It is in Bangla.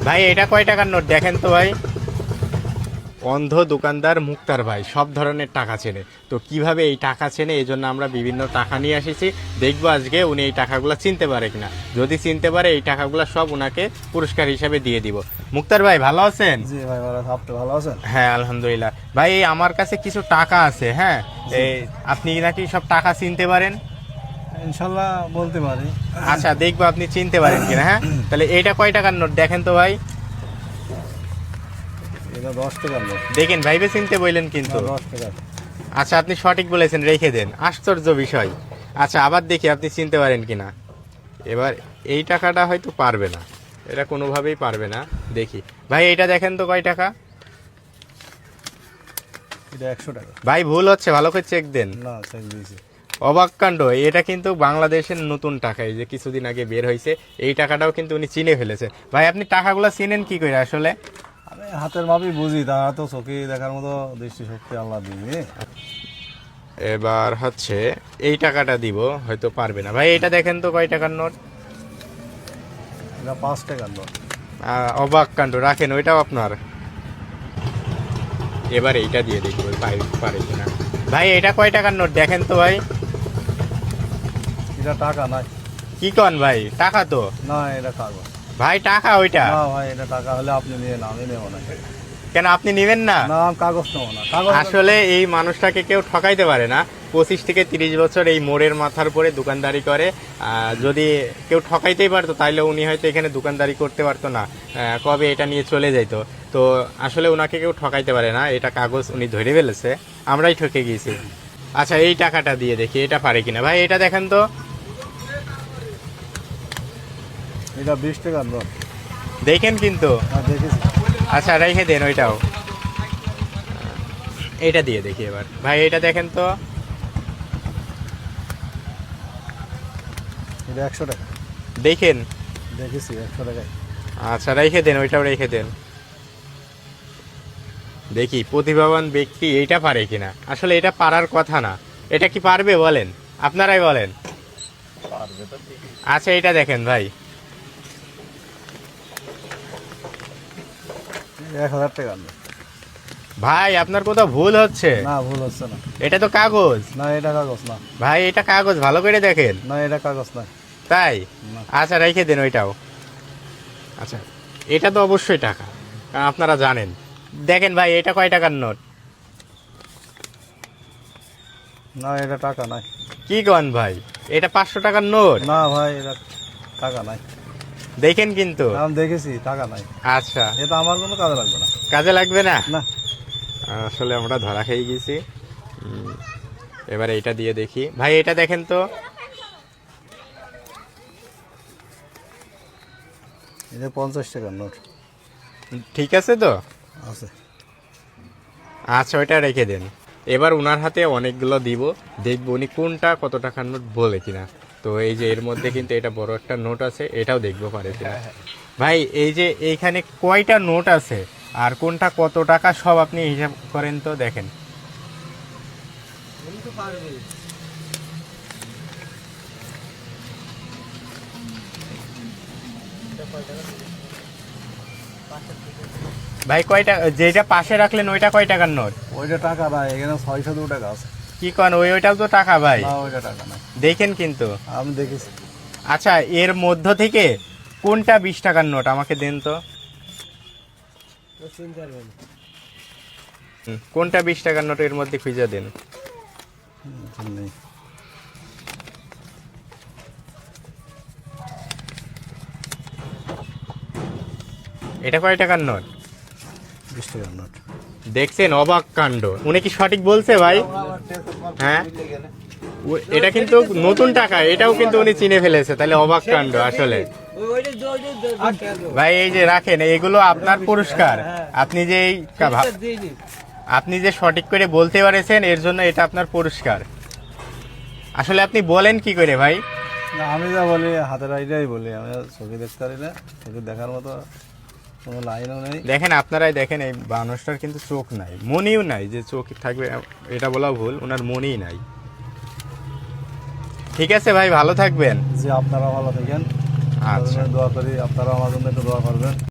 ভাই এটা কয় টাকার নোট দেখেন তো ভাই। অন্ধ দোকানদার মুক্তার ভাই সব ধরনের টাকা চেনে, তো কিভাবে এই টাকা চেনে এই জন্য আমরা বিভিন্ন টাকা নিয়ে এসেছি। দেখবো আজকে উনি এই টাকাগুলো চিনতে পারে কিনা। যদি চিনতে পারে এই টাকাগুলো সব উনাকে পুরস্কার হিসাবে দিয়ে দিব। মুক্তার ভাই ভালো আছেন? জি ভাই ভালো আছি, আপনি ভালো আছেন? হ্যাঁ আলহামদুলিল্লাহ। ভাই এই আমার কাছে কিছু টাকা আছে, হ্যাঁ এই আপনি নাকি সব টাকা চিনতে পারেন? ইনশাল্লাহ বলতে পারি। আচ্ছা দেখবো আপনি চিনতে পারেন কিনা। হ্যাঁ তাহলে এইটা কয় টাকার নোট দেখেন তো ভাই। এটা 10 টাকার নোট। দেখেন ভাইবে চিনতে বললেন কিন্তু। 10 টাকা। আচ্ছা আপনি সঠিক বলেছেন, রেখে দেন। আশ্চর্য বিষয়। আচ্ছা আবার দেখি আপনি চিনতে পারেন কিনা। এবার এই টাকাটা হয়তো পারবে না, এটা কোনোভাবেই পারবে না। দেখি ভাই এইটা দেখেন তো কয় টাকা। এটা 100 টাকা। ভাই ভুল হচ্ছে, ভালো করে চেক দেন। না চেক দিয়েছি। অবাক কাণ্ড, এটা কিন্তু বাংলাদেশের নতুন টাকা, এই যে কিছুদিন আগে বের হয়েছে। এই টাকাটাও কিন্তু উনি চিনে ফেলেছে। ভাই আপনি টাকাগুলো চিনেন কি করে আসলে? আমি হাতের মাপই বুঝি, তারা তো চোখে দেখার মতো দৃষ্টিশক্তি আল্লাহ দিয়ে। এবার হচ্ছে এই টাকাটা দিব, হয়তো পারবে না। ভাই এটা দেখেন তো কয় টাকার নোট। এটা 5 টাকার নোট। অবাক কাণ্ড, রাখেন ওইটাও আপনার। এবার এইটা দিয়ে দেখি ভাই পারে কিনা। ভাই এটা কয় টাকার নোট দেখেন তো ভাই। এটা টাকা নাই। কি কন ভাই, টাকা তো। না এটা কাগজ। ভাই টাকা ওইটা। না ভাই এটা টাকা হলে আপনি নিয়ে না, আমি নেবো না। কেন আপনি নেবেন না? না আমি কাগজ নেবো না। কাগজ আসলে এই মানুষটাকে কেউ ঠকাইতে পারে না। 25 থেকে 30 বছর এই মোড়ের মাথার উপরে দোকানদারি করে। যদি কেউ ঠকাইতেই পারতো তাহলে উনি হয়তো এখানে দোকানদারি করতে পারতো না, কবে এটা নিয়ে চলে যাইতো। তো আসলে ওনাকে কেউ ঠকাইতে পারে না, এটা কাগজ উনি ধরে ফেলেছে, আমরাই ঠকে গিয়েছি। আচ্ছা এই টাকাটা দিয়ে দেখি এটা পারে কিনা। ভাই এটা দেখেন তো। এটা 20 টাকার নোট। দেখেন কিন্তু। হ্যাঁ দেখেছি। আচ্ছা রেখে দেন ওইটাও। এটা দিয়ে দেখি এবার। ভাই এটা দেখেন তো। এটা 100 টাকা। দেখেন। দেখেছি 100 টাকায়। আচ্ছা রেখে দেন ওইটাও রেখে দেন। দেখি প্রতিভাবান ব্যক্তি এইটা পারে কিনা। আসলে এটা পারার কথা না, এটা কি পারবে বলেন, আপনারাই বলেন। আচ্ছা এটা দেখেন ভাই। 1000 টাকার নোট। ভাই আপনার কোথাও ভুল হচ্ছে। না ভুল হচ্ছে না। এটা তো কাগজ। না এটা কাগজ না। ভাই এটা কাগজ, ভালো করে দেখেন। না এটা কাগজ না। তাই? না। আচ্ছা রেখে দেন ওইটাও। আচ্ছা এটা তো অবশ্যই টাকা, কারণ আপনারা জানেন। দেখেন ভাই এটা কয় টাকার নোট। না এটা টাকা নাই। কি কন ভাই, এটা 500 টাকার নোট। না ভাই এটা টাকা নাই। দেখেন কিন্তু। আমি দেখেছি টাকা নাই। আচ্ছা এটা আমার কোনো কাজে লাগবে না। কাজে লাগবে না। না আসলে আমরা ধরা খেয়ে গেছি। এবার এইটা দিয়ে দেখি। ভাই এটা দেখেন তো। এটা 50 টাকার নোট। ঠিক আছে তো। আছে। আচ্ছা ওইটা রেখে দেন। এবার ওনার হাতে অনেকগুলো দিব, দেখবো উনি কোনটা কত টাকার নোট বলে কিনা। তো এই যে এর মধ্যে কিন্তু এটা বড় একটা নোট আছে, এটাও দেখবো পারে কিনা। ভাই এই যে এইখানে কয়টা নোট আছে আর কোনটা কত টাকা সব আপনি হিসাব করেন তো, দেখেন। ভাই কয়টা, যেটা পাশে রাখলেন ওইটা কয় টাকার নোট? ওইটা টাকা নাই, এখানে 602 টাকা আছে। কি কন, ওইটাও তো টাকা ভাই। না ওইটা টাকা নাই। দেখেন কিন্তু। আমি দেখেছি। আচ্ছা এর মধ্য থেকে কোনটা 20 টাকার নোট আমাকে দেন তো। কোনটা 20 টাকার নোট এর মধ্যে খুঁজে দেন। নেই। এটা কয় টাকার নোট? 20 টাকার নোট। দেখছেন অবাক কাণ্ড, উনি কি সঠিক বলছে ভাই? হ্যাঁ এটা কিন্তু নতুন টাকা, এটাও কিন্তু উনি চিনে ফেলেছে, তাহলে অবাক কাণ্ড আসলে। ভাই এই যে রাখেন, এগুলো আপনার পুরস্কার। আপনি যে সঠিক করে বলতে পারেছেন এর জন্য এটা আপনার পুরস্কার। আসলে আপনি বলেন কি করে ভাই? না আমি যা বলি হাতের আইডিয়াই বলি, আমি চোখে দেখতে পারি না, চোখে দেখার মতো কোনো লাইনও নেই। দেখেন আপনারাই দেখেন, এই মানুষটার কিন্তু চোখ নাই, মনিও নাই, যে চোখ থাকবে এটা বলা ভুল, ওনার মনই নাই। ঠিক আছে ভাই, ভালো থাকবেন। যে আপনারা ভালো থাকেন। আচ্ছা দোয়া করি আপনারা আমার জন্য একটু দোয়া করবেন।